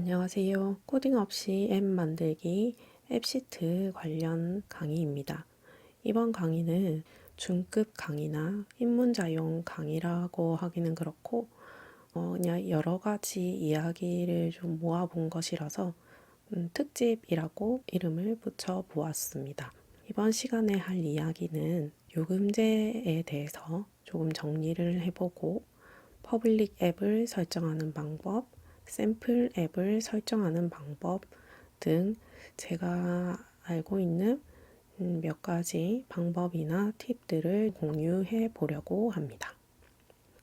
안녕하세요. 코딩 없이 앱 만들기 앱 시트 관련 강의입니다. 이번 강의는 중급 강의나 입문자용 강의라고 하기는 그렇고 그냥 여러 가지 이야기를 좀 모아본 것이라서 특집이라고 이름을 붙여 보았습니다. 이번 시간에 할 이야기는 요금제에 대해서 조금 정리를 해보고 퍼블릭 앱을 설정하는 방법, 샘플 앱을 설정하는 방법 등 제가 알고 있는 몇 가지 방법이나 팁들을 공유해 보려고 합니다.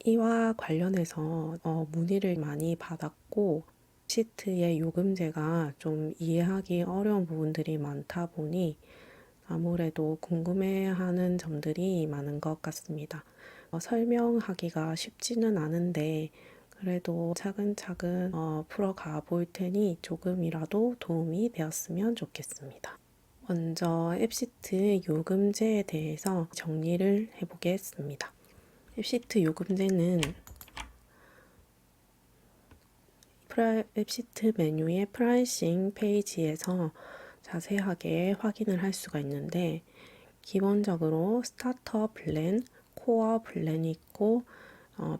이와 관련해서 문의를 많이 받았고 시트의 요금제가 좀 이해하기 어려운 부분들이 많다 보니 아무래도 궁금해하는 점들이 많은 것 같습니다. 설명하기가 쉽지는 않은데 그래도 차근차근 풀어가 볼 테니 조금이라도 도움이 되었으면 좋겠습니다. 먼저 앱시트 요금제에 대해서 정리를 해보겠습니다. 앱시트 요금제는 앱시트 메뉴의 프라이싱 페이지에서 자세하게 확인을 할 수가 있는데 기본적으로 스타터 플랜, 코어 플랜이 있고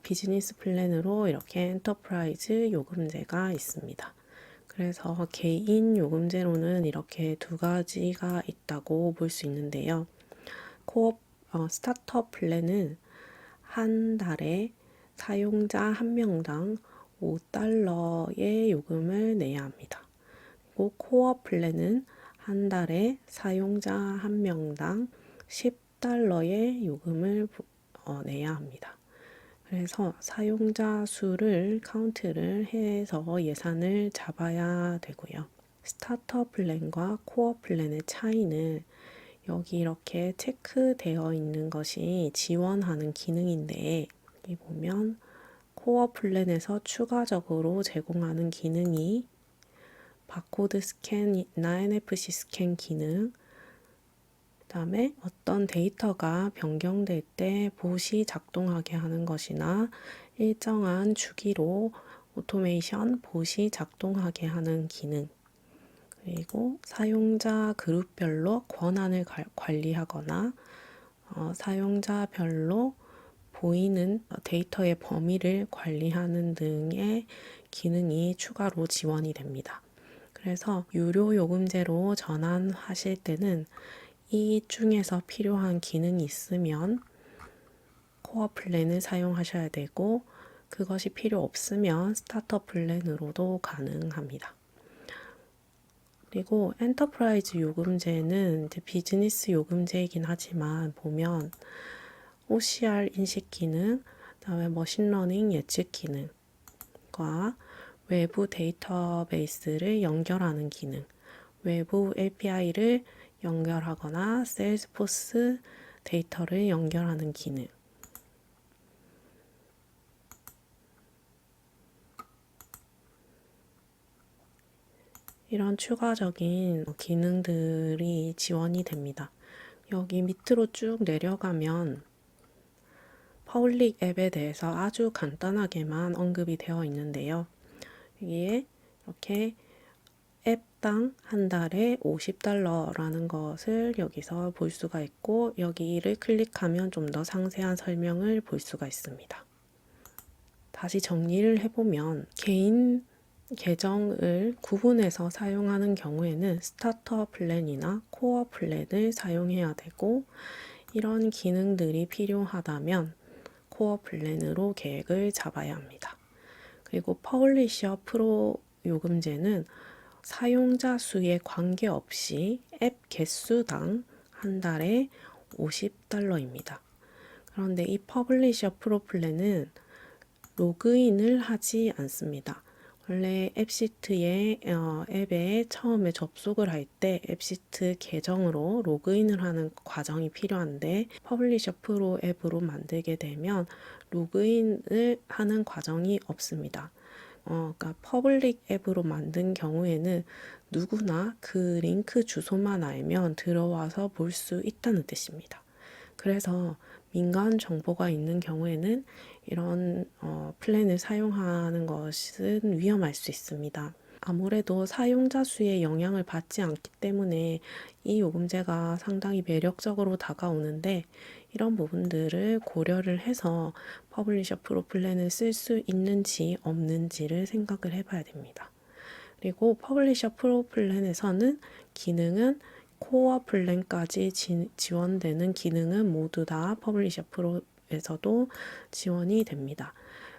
비즈니스 플랜으로 이렇게 엔터프라이즈 요금제가 있습니다. 그래서 개인 요금제로는 이렇게 두 가지가 있다고 볼 수 있는데요. 스타터 플랜은 한 달에 사용자 한 명당 $5의 요금을 내야 합니다. 그리고 코어 플랜은 한 달에 사용자 한 명당 $10의 요금을 내야 합니다. 그래서 사용자 수를 카운트를 해서 예산을 잡아야 되고요. 스타터 플랜과 코어 플랜의 차이는 여기 이렇게 체크되어 있는 것이 지원하는 기능인데 여기 보면 코어 플랜에서 추가적으로 제공하는 기능이 바코드 스캔이나 NFC 스캔 기능, 그 다음에 어떤 데이터가 변경될 때 봇이 작동하게 하는 것이나 일정한 주기로 오토메이션 봇이 작동하게 하는 기능, 그리고 사용자 그룹별로 권한을 관리하거나 사용자별로 보이는 데이터의 범위를 관리하는 등의 기능이 추가로 지원이 됩니다. 그래서 유료 요금제로 전환하실 때는 이 중에서 필요한 기능이 있으면 코어 플랜을 사용하셔야 되고 그것이 필요 없으면 스타터 플랜으로도 가능합니다. 그리고 엔터프라이즈 요금제는 이제 비즈니스 요금제이긴 하지만 보면 OCR 인식 기능, 그다음에 머신러닝 예측 기능과 외부 데이터베이스를 연결하는 기능, 외부 API를 연결하거나 세일즈포스 데이터를 연결하는 기능, 이런 추가적인 기능들이 지원이 됩니다. 여기 밑으로 쭉 내려가면 퍼블릭 앱에 대해서 아주 간단하게만 언급이 되어 있는데요. 여기에 이렇게 앱당 한 달에 $50라는 것을 여기서 볼 수가 있고 여기를 클릭하면 좀 더 상세한 설명을 볼 수가 있습니다. 다시 정리를 해보면 개인 계정을 구분해서 사용하는 경우에는 스타터 플랜이나 코어 플랜을 사용해야 되고 이런 기능들이 필요하다면 코어 플랜으로 계획을 잡아야 합니다. 그리고 퍼블리셔 프로 요금제는 사용자 수에 관계없이 앱 개수당 한 달에 $50입니다. 그런데 이 퍼블리셔 프로 플랜은 로그인을 하지 않습니다. 원래 앱시트에 앱에 처음에 접속을 할 때 앱시트 계정으로 로그인을 하는 과정이 필요한데 퍼블리셔 프로 앱으로 만들게 되면 로그인을 하는 과정이 없습니다. 그러니까 퍼블릭 앱으로 만든 경우에는 누구나 그 링크 주소만 알면 들어와서 볼 수 있다는 뜻입니다. 그래서 민간 정보가 있는 경우에는 이런 플랜을 사용하는 것은 위험할 수 있습니다. 아무래도 사용자 수의 영향을 받지 않기 때문에 이 요금제가 상당히 매력적으로 다가오는데, 이런 부분들을 고려를 해서 퍼블리셔 프로 플랜을 쓸 수 있는지 없는지를 생각을 해봐야 됩니다. 그리고 퍼블리셔 프로 플랜에서는 기능은 코어 플랜까지 지원되는 기능은 모두 다 퍼블리셔 프로에서도 지원이 됩니다.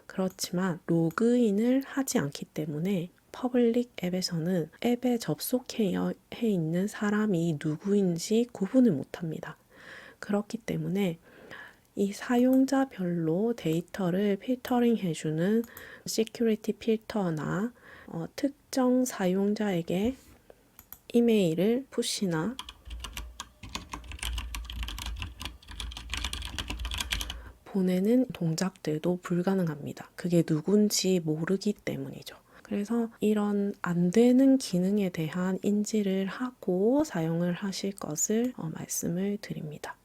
그렇지만 로그인을 하지 않기 때문에 퍼블릭 앱에서는 앱에 접속해 있는 사람이 누구인지 구분을 못합니다. 그렇기 때문에 이 사용자별로 데이터를 필터링 해주는 시큐리티 필터나 특정 사용자에게 이메일을 푸시나 보내는 동작들도 불가능합니다. 그게 누군지 모르기 때문이죠. 그래서 이런 안 되는 기능에 대한 인지를 하고 사용을 하실 것을 말씀을 드립니다.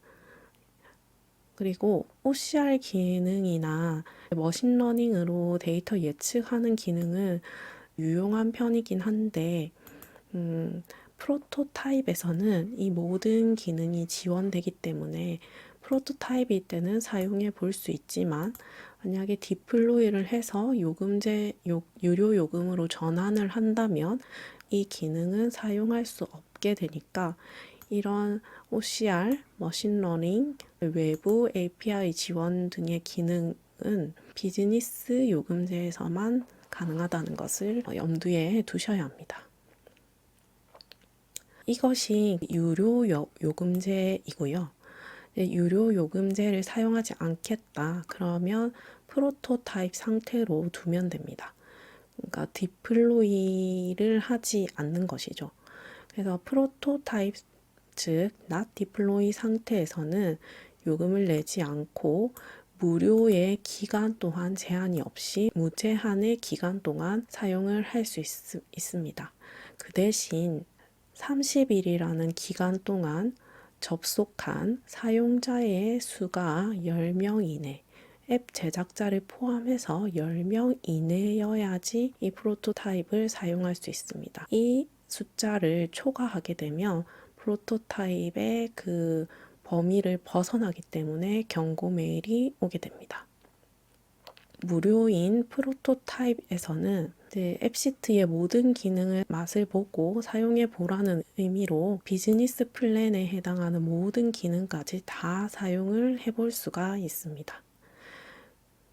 그리고 OCR 기능이나 머신러닝으로 데이터 예측하는 기능은 유용한 편이긴 한데, 프로토타입에서는 이 모든 기능이 지원되기 때문에 프로토타입일 때는 사용해 볼 수 있지만, 만약에 디플로이를 해서 유료 요금으로 전환을 한다면 이 기능은 사용할 수 없게 되니까, 이런 OCR, 머신러닝, 외부 API 지원 등의 기능은 비즈니스 요금제에서만 가능하다는 것을 염두에 두셔야 합니다. 이것이 유료 요금제이고요. 유료 요금제를 사용하지 않겠다. 그러면 프로토타입 상태로 두면 됩니다. 그러니까 디플로이를 하지 않는 것이죠. 그래서 프로토타입, 즉 not deploy 상태에서는 요금을 내지 않고 무료의 기간 또한 제한이 없이 무제한의 기간 동안 사용을 할 수 있습니다. 그 대신 30일이라는 기간 동안 접속한 사용자의 수가 10명 이내, 앱 제작자를 포함해서 10명 이내여야지 이 프로토타입을 사용할 수 있습니다. 이 숫자를 초과하게 되면 프로토타입의 그 범위를 벗어나기 때문에 경고 메일이 오게 됩니다. 무료인 프로토타입에서는 앱시트의 모든 기능을 맛을 보고 사용해 보라는 의미로 비즈니스 플랜에 해당하는 모든 기능까지 다 사용을 해볼 수가 있습니다.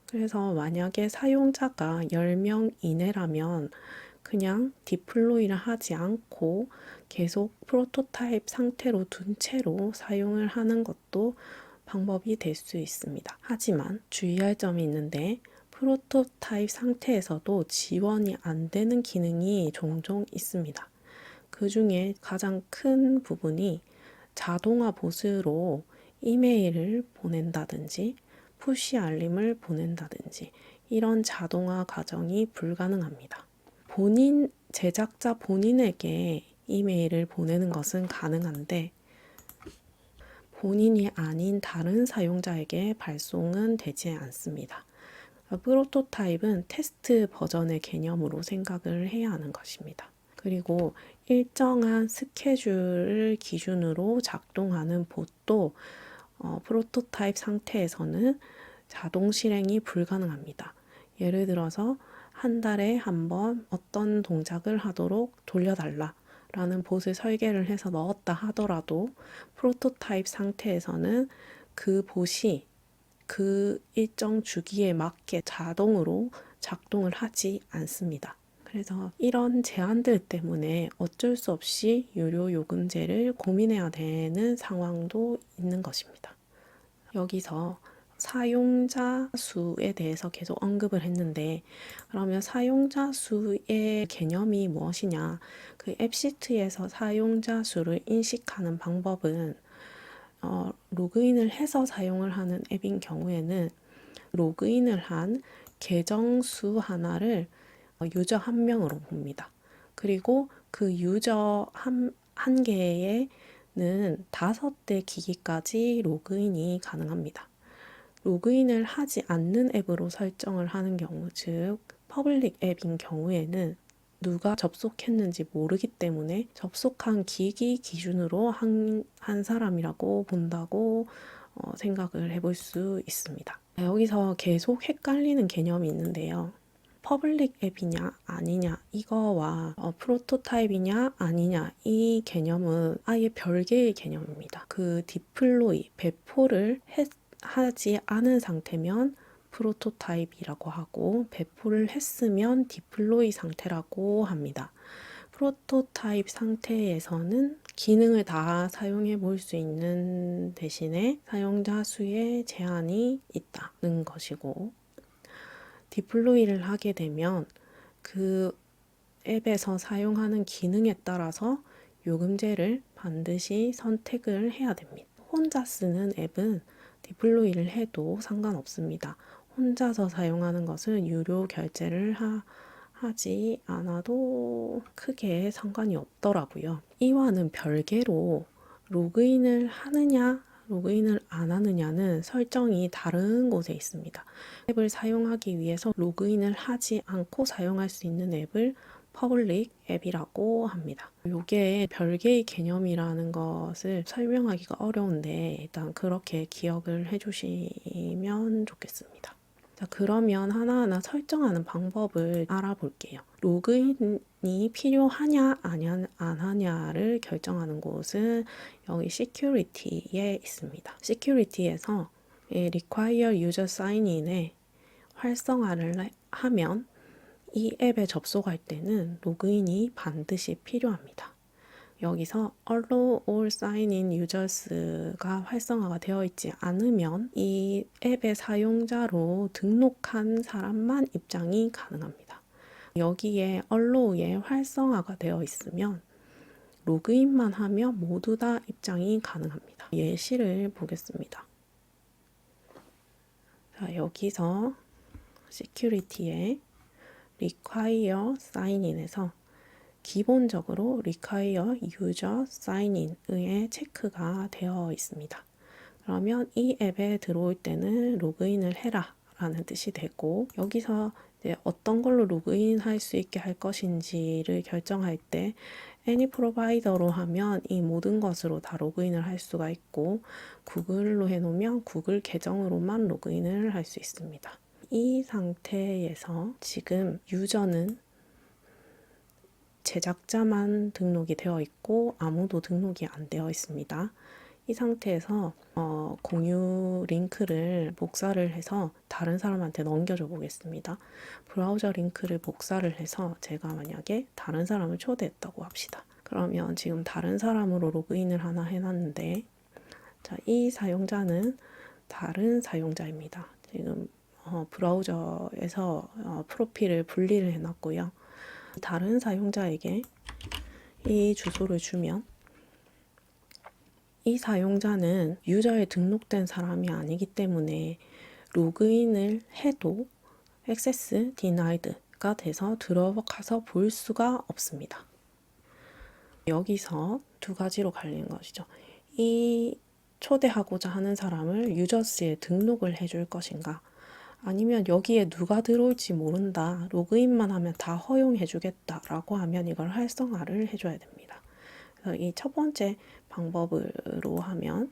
그래서 만약에 사용자가 10명 이내라면 그냥 디플로이를 하지 않고 계속 프로토타입 상태로 둔 채로 사용을 하는 것도 방법이 될 수 있습니다. 하지만 주의할 점이 있는데, 프로토타입 상태에서도 지원이 안 되는 기능이 종종 있습니다. 그 중에 가장 큰 부분이 자동화 봇으로 이메일을 보낸다든지 푸시 알림을 보낸다든지 이런 자동화 과정이 불가능합니다. 제작자 본인에게 이메일을 보내는 것은 가능한데, 본인이 아닌 다른 사용자에게 발송은 되지 않습니다. 프로토타입은 테스트 버전의 개념으로 생각을 해야 하는 것입니다. 그리고 일정한 스케줄을 기준으로 작동하는 봇도 프로토타입 상태에서는 자동 실행이 불가능합니다. 예를 들어서 한 달에 한 번 어떤 동작을 하도록 돌려달라 라는 봇을 설계를 해서 넣었다 하더라도 프로토타입 상태에서는 그 봇이 그 일정 주기에 맞게 자동으로 작동을 하지 않습니다. 그래서 이런 제한들 때문에 어쩔 수 없이 유료 요금제를 고민해야 되는 상황도 있는 것입니다. 여기서 사용자 수에 대해서 계속 언급을 했는데, 그러면 사용자 수의 개념이 무엇이냐? 그 앱시트에서 사용자 수를 인식하는 방법은 로그인을 해서 사용을 하는 앱인 경우에는 로그인을 한 계정 수 하나를 유저 한 명으로 봅니다. 그리고 그 유저 한 개에는 5대 기기까지 로그인이 가능합니다. 로그인을 하지 않는 앱으로 설정을 하는 경우, 즉 퍼블릭 앱인 경우에는 누가 접속했는지 모르기 때문에 접속한 기기 기준으로 한 사람이라고 본다고 생각을 해볼 수 있습니다. 여기서 계속 헷갈리는 개념이 있는데요. 퍼블릭 앱이냐 아니냐 이거와 프로토타입이냐 아니냐 이 개념은 아예 별개의 개념입니다. 그 디플로이, 배포를 하지 않은 상태면 프로토타입이라고 하고 배포를 했으면 디플로이 상태라고 합니다. 프로토타입 상태에서는 기능을 다 사용해 볼 수 있는 대신에 사용자 수에 제한이 있다는 것이고, 디플로이를 하게 되면 그 앱에서 사용하는 기능에 따라서 요금제를 반드시 선택을 해야 됩니다. 혼자 쓰는 앱은 디플로이를 해도 상관없습니다. 혼자서 사용하는 것은 유료 결제를 하지 않아도 크게 상관이 없더라고요. 이와는 별개로 로그인을 하느냐 로그인을 안 하느냐는 설정이 다른 곳에 있습니다. 앱을 사용하기 위해서 로그인을 하지 않고 사용할 수 있는 앱을 퍼블릭 앱이라고 합니다. 이게 별개의 개념이라는 것을 설명하기가 어려운데 일단 그렇게 기억을 해주시면 좋겠습니다. 자, 그러면 하나하나 설정하는 방법을 알아볼게요. 로그인이 필요하냐 안 하냐를 결정하는 곳은 여기 Security에 있습니다. Security에서 Require User Sign-in에 활성화를 하면 이 앱에 접속할 때는 로그인이 반드시 필요합니다. 여기서 Allow all sign-in users가 활성화가 되어 있지 않으면 이 앱의 사용자로 등록한 사람만 입장이 가능합니다. 여기에 Allow에 활성화가 되어 있으면 로그인만 하면 모두 다 입장이 가능합니다. 예시를 보겠습니다. 자, 여기서 Security에 Require Sign-in에서 기본적으로 Require User Sign-in의 체크가 되어 있습니다. 그러면 이 앱에 들어올 때는 로그인을 해라 라는 뜻이 되고, 여기서 이제 어떤 걸로 로그인 할 수 있게 할 것인지를 결정할 때 Any Provider로 하면 이 모든 것으로 다 로그인을 할 수가 있고, 구글로 해놓으면 구글 계정으로만 로그인을 할 수 있습니다. 이 상태에서 지금 유저는 제작자만 등록이 되어 있고 아무도 등록이 안 되어 있습니다. 이 상태에서 공유 링크를 복사를 해서 다른 사람한테 넘겨줘 보겠습니다. 브라우저 링크를 복사를 해서 제가 만약에 다른 사람을 초대했다고 합시다. 그러면 지금 다른 사람으로 로그인을 하나 해놨는데, 자, 이 사용자는 다른 사용자입니다. 지금 브라우저에서 프로필을 분리를 해놨고요. 다른 사용자에게 이 주소를 주면 이 사용자는 유저에 등록된 사람이 아니기 때문에 로그인을 해도 액세스 디나이드가 돼서 들어가서 볼 수가 없습니다. 여기서 두 가지로 갈리는 것이죠. 이 초대하고자 하는 사람을 유저스에 등록을 해줄 것인가, 아니면 여기에 누가 들어올지 모른다, 로그인만 하면 다 허용해주겠다라고 하면 이걸 활성화를 해줘야 됩니다. 그래서 이 첫 번째 방법으로 하면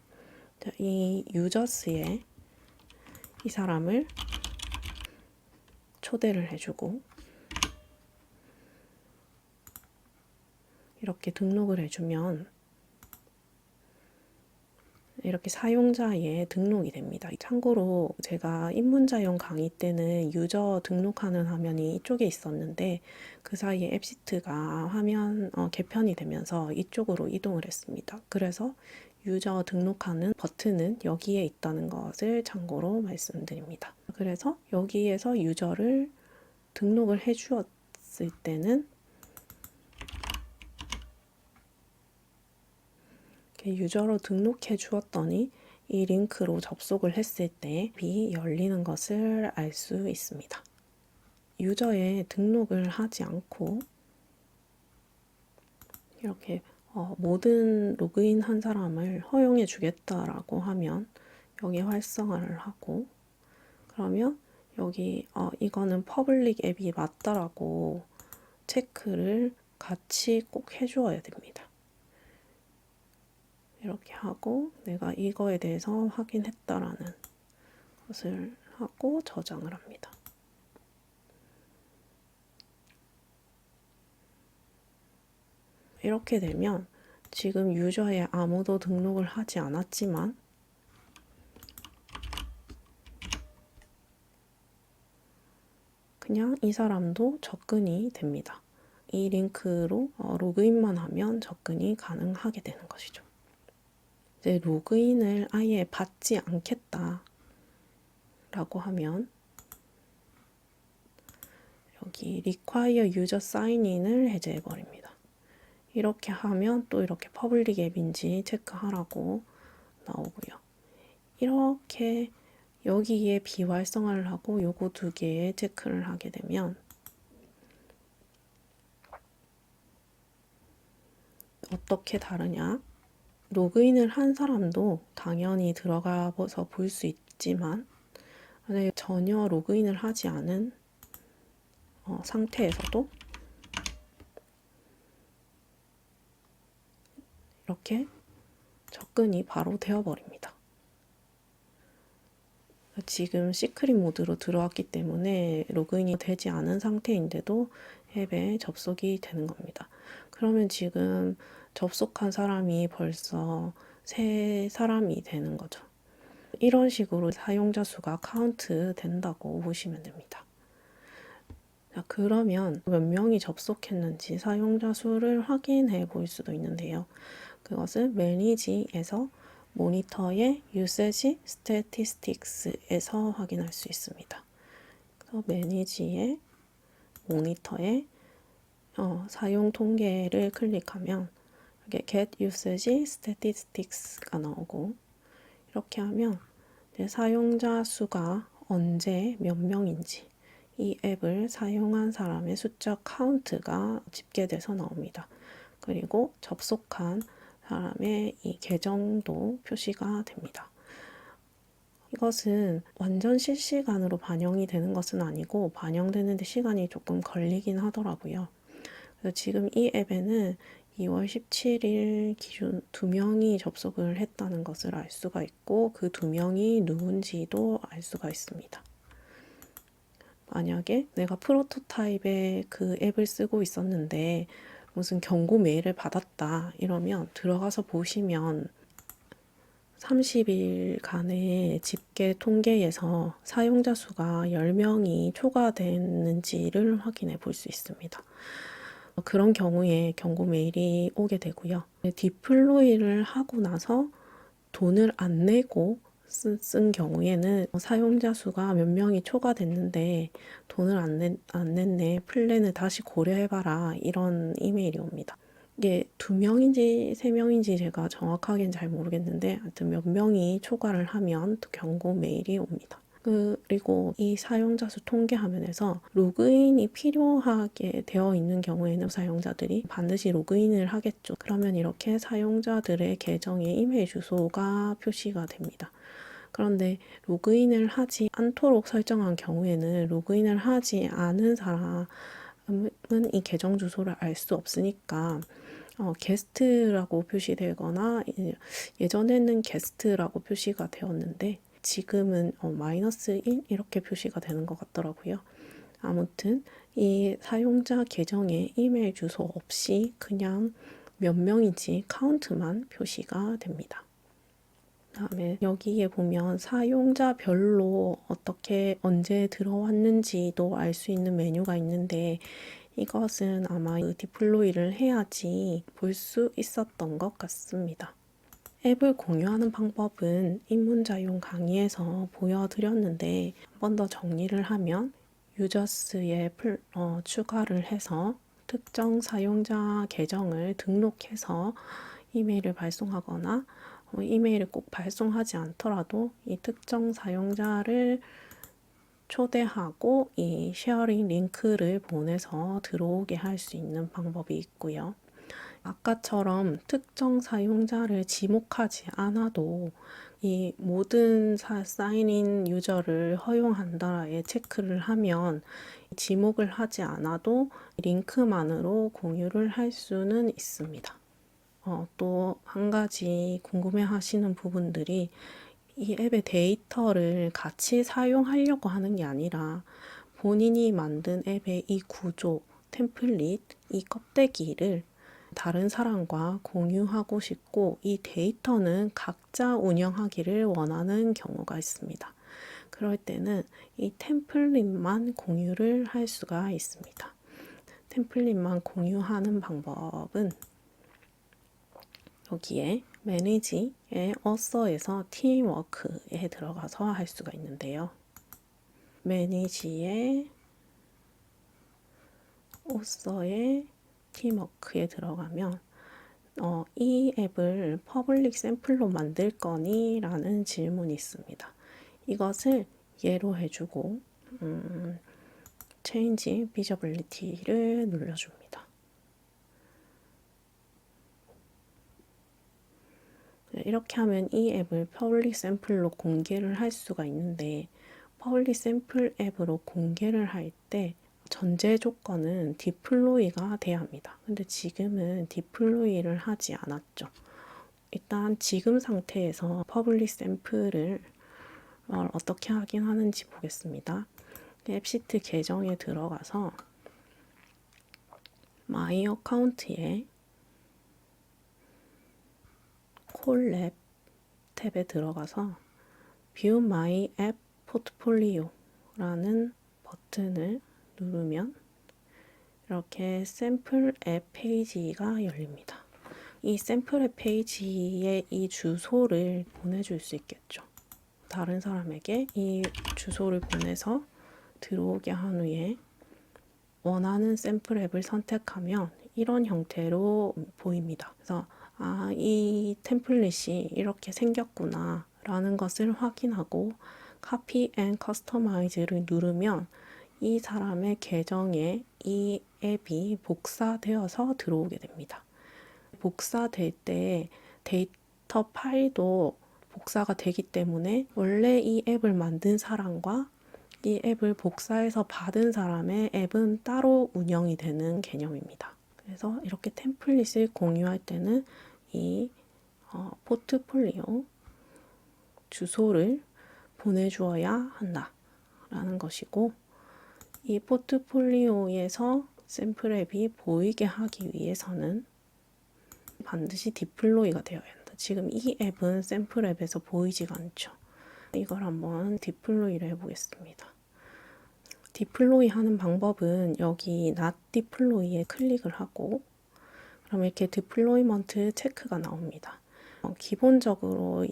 이 유저스에 이 사람을 초대를 해주고 이렇게 등록을 해주면 이렇게 사용자에 등록이 됩니다. 참고로 제가 입문자용 강의 때는 유저 등록하는 화면이 이쪽에 있었는데 그 사이에 앱시트가 화면 개편이 되면서 이쪽으로 이동을 했습니다. 그래서 유저 등록하는 버튼은 여기에 있다는 것을 참고로 말씀드립니다. 그래서 여기에서 유저를 등록을 해주었을 때는 유저로 등록해 주었더니 이 링크로 접속을 했을 때 앱이 열리는 것을 알 수 있습니다. 유저에 등록을 하지 않고 이렇게 모든 로그인 한 사람을 허용해 주겠다라고 하면 여기 활성화를 하고, 그러면 여기 이거는 퍼블릭 앱이 맞다라고 체크를 같이 꼭 해주어야 됩니다. 이렇게 하고 내가 이거에 대해서 확인했다라는 것을 하고 저장을 합니다. 이렇게 되면 지금 유저에 아무도 등록을 하지 않았지만 그냥 이 사람도 접근이 됩니다. 이 링크로 로그인만 하면 접근이 가능하게 되는 것이죠. 이제 로그인을 아예 받지 않겠다 라고 하면 여기 require user sign in을 해제해 버립니다. 이렇게 하면 또 이렇게 퍼블릭 앱인지 체크하라고 나오고요. 이렇게 여기에 비활성화를 하고 요거 두 개에 체크를 하게 되면 어떻게 다르냐? 로그인을 한 사람도 당연히 들어가서 볼 수 있지만 만약에 전혀 로그인을 하지 않은 상태에서도 이렇게 접근이 바로 되어버립니다. 지금 시크릿 모드로 들어왔기 때문에 로그인이 되지 않은 상태인데도 앱에 접속이 되는 겁니다. 그러면 지금 접속한 사람이 벌써 3사람이 되는 거죠. 이런 식으로 사용자 수가 카운트 된다고 보시면 됩니다. 자, 그러면 몇 명이 접속했는지 사용자 수를 확인해 볼 수도 있는데요. 그것은 매니지에서 모니터의 usage statistics에서 확인할 수 있습니다. 그래서 매니지의 모니터의 사용 통계를 클릭하면 이렇게 get usage statistics가 나오고 이렇게 하면 사용자 수가 언제 몇 명인지 이 앱을 사용한 사람의 숫자 카운트가 집계돼서 나옵니다. 그리고 접속한 사람의 이 계정도 표시가 됩니다. 이것은 완전 실시간으로 반영이 되는 것은 아니고 반영되는데 시간이 조금 걸리긴 하더라고요. 그래서 지금 이 앱에는 2월 17일 기준 2명이 접속을 했다는 것을 알 수가 있고 그 2명이 누군지도 알 수가 있습니다. 만약에 내가 프로토타입의 그 앱을 쓰고 있었는데 무슨 경고 메일을 받았다 이러면 들어가서 보시면 30일간의 집계 통계에서 사용자 수가 10명이 초과됐는지를 확인해 볼 수 있습니다. 그런 경우에 경고 메일이 오게 되고요. 디플로이를 하고 나서 돈을 안 내고 쓴 경우에는 사용자 수가 몇 명이 초과됐는데 돈을 안 냈네. 플랜을 다시 고려해봐라. 이런 이메일이 옵니다. 이게 2명인지 3명인지 제가 정확하게는 잘 모르겠는데 하여튼 몇 명이 초과를 하면 또 경고 메일이 옵니다. 그리고 이 사용자 수 통계 화면에서 로그인이 필요하게 되어 있는 경우에는 사용자들이 반드시 로그인을 하겠죠. 그러면 이렇게 사용자들의 계정의 이메일 주소가 표시가 됩니다. 그런데 로그인을 하지 않도록 설정한 경우에는 로그인을 하지 않은 사람은 이 계정 주소를 알 수 없으니까 게스트라고 표시되거나 예전에는 게스트라고 표시가 되었는데 지금은 -1 이렇게 표시가 되는 것 같더라고요. 아무튼 이 사용자 계정에 이메일 주소 없이 그냥 몇 명인지 카운트만 표시가 됩니다. 다음에 여기에 보면 사용자별로 어떻게 언제 들어왔는지도 알 수 있는 메뉴가 있는데 이것은 아마 디플로이를 해야지 볼 수 있었던 것 같습니다. 앱을 공유하는 방법은 입문자용 강의에서 보여드렸는데 한 번 더 정리를 하면 유저스에 추가를 해서 특정 사용자 계정을 등록해서 이메일을 발송하거나 이메일을 꼭 발송하지 않더라도 이 특정 사용자를 초대하고 이 쉐어링 링크를 보내서 들어오게 할 수 있는 방법이 있고요. 아까처럼 특정 사용자를 지목하지 않아도 이 모든 사인인 유저를 허용한다에 체크를 하면 지목을 하지 않아도 링크만으로 공유를 할 수는 있습니다. 또 한 가지 궁금해 하시는 부분들이 이 앱의 데이터를 같이 사용하려고 하는 게 아니라 본인이 만든 앱의 이 구조, 템플릿, 이 껍데기를 다른 사람과 공유하고 싶고 이 데이터는 각자 운영하기를 원하는 경우가 있습니다. 그럴 때는 이 템플릿만 공유를 할 수가 있습니다. 템플릿만 공유하는 방법은 여기에 매니지의 어서에서 팀워크에 들어가서 할 수가 있는데요. 매니지의 어서의 팀워크에 들어가면 이 앱을 퍼블릭 샘플로 만들 거니? 라는 질문이 있습니다. 이것을 예로 해주고 Change Visibility를 눌러줍니다. 이렇게 하면 이 앱을 퍼블릭 샘플로 공개를 할 수가 있는데 퍼블릭 샘플 앱으로 공개를 할 때 전제 조건은 디플로이가 돼야 합니다. 근데 지금은 디플로이를 하지 않았죠. 일단 지금 상태에서 퍼블릭 샘플을 어떻게 하긴 하는지 보겠습니다. 앱시트 계정에 들어가서 마이 어카운트에 콜랩 탭에 들어가서 View My App Portfolio 라는 버튼을 누르면 이렇게 샘플 앱 페이지가 열립니다. 이 샘플 앱 페이지에 이 주소를 보내줄 수 있겠죠. 다른 사람에게 이 주소를 보내서 들어오게 한 후에 원하는 샘플 앱을 선택하면 이런 형태로 보입니다. 그래서 이 템플릿이 이렇게 생겼구나 라는 것을 확인하고 Copy and Customize를 누르면 이 사람의 계정에 이 앱이 복사되어서 들어오게 됩니다. 복사될 때 데이터 파일도 복사가 되기 때문에 원래 이 앱을 만든 사람과 이 앱을 복사해서 받은 사람의 앱은 따로 운영이 되는 개념입니다. 그래서 이렇게 템플릿을 공유할 때는 이 포트폴리오 주소를 보내주어야 한다라는 것이고 이 포트폴리오에서 샘플 앱이 보이게 하기 위해서는 반드시 디플로이가 되어야 한다. 지금 이 앱은 샘플 앱에서 보이지가 않죠. 이걸 한번 디플로이를 해보겠습니다. 디플로이 하는 방법은 여기 Not Deploy에 클릭을 하고 그럼 이렇게 디플로이먼트 체크가 나옵니다. 기본적으로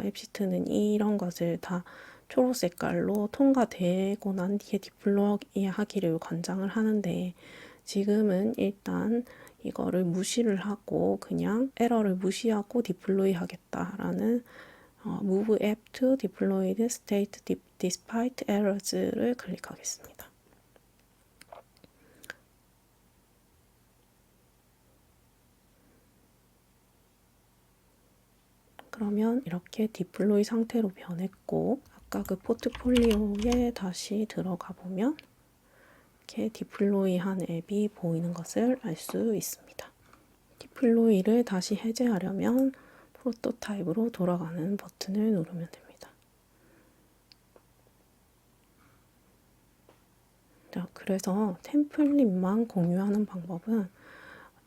앱시트는 이런 것을 다 초록 색깔로 통과되고 난 뒤에 디플로이 하기를 권장을 하는데 지금은 일단 이거를 무시를 하고 그냥 에러를 무시하고 디플로이 하겠다라는 Move App to Deployed State Despite Errors를 클릭하겠습니다. 그러면 이렇게 디플로이 상태로 변했고 아까 그 포트폴리오에 다시 들어가 보면 이렇게 디플로이한 앱이 보이는 것을 알 수 있습니다. 디플로이를 다시 해제하려면 프로토타입으로 돌아가는 버튼을 누르면 됩니다. 자, 그래서 템플릿만 공유하는 방법은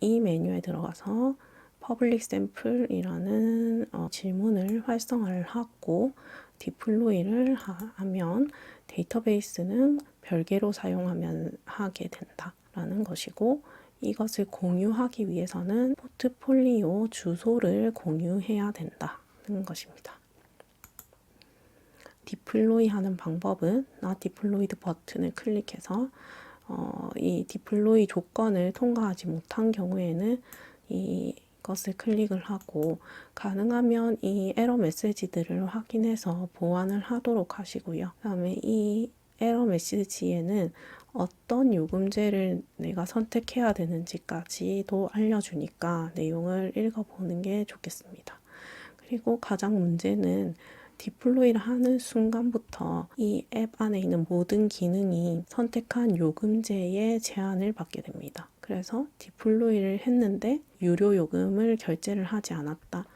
이 메뉴에 들어가서 퍼블릭 샘플이라는 질문을 활성화를 하고 디플로이를 하면 데이터베이스는 별개로 사용하면 하게 된다라는 것이고 이것을 공유하기 위해서는 포트폴리오 주소를 공유해야 된다는 것입니다. 디플로이 하는 방법은 Not Deployed 버튼을 클릭해서 이 디플로이 조건을 통과하지 못한 경우에는 이것을 클릭을 하고 가능하면 이 에러 메시지들을 확인해서 보완을 하도록 하시고요. 그 다음에 이 에러 메시지에는 어떤 요금제를 내가 선택해야 되는지까지도 알려주니까 내용을 읽어보는 게 좋겠습니다. 그리고 가장 문제는 디플로이를 하는 순간부터 이 앱 안에 있는 모든 기능이 선택한 요금제에 제한을 받게 됩니다. 그래서 디플로이를 했는데 유료 요금을 결제를 하지 않았다.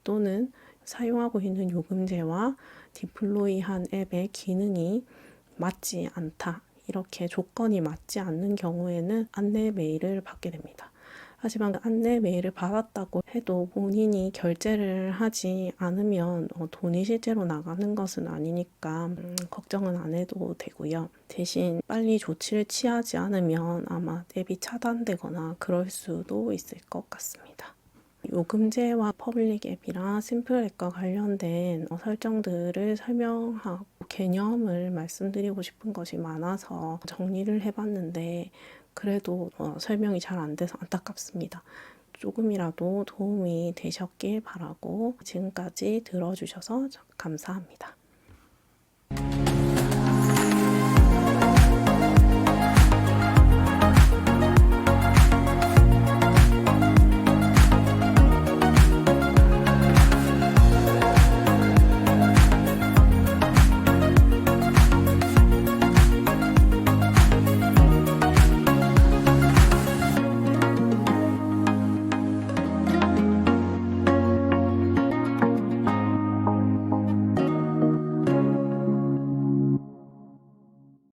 또는 사용하고 있는 요금제와 디플로이한 앱의 기능이 맞지 않다. 이렇게 조건이 맞지 않는 경우에는 안내 메일을 받게 됩니다. 하지만 안내 메일을 받았다고 해도 본인이 결제를 하지 않으면 돈이 실제로 나가는 것은 아니니까 걱정은 안 해도 되고요. 대신 빨리 조치를 취하지 않으면 아마 앱이 차단되거나 그럴 수도 있을 것 같습니다. 요금제와 퍼블릭 앱이랑 심플 앱과 관련된 설정들을 설명하고 개념을 말씀드리고 싶은 것이 많아서 정리를 해봤는데 그래도 설명이 잘 안 돼서 안타깝습니다. 조금이라도 도움이 되셨길 바라고 지금까지 들어주셔서 감사합니다.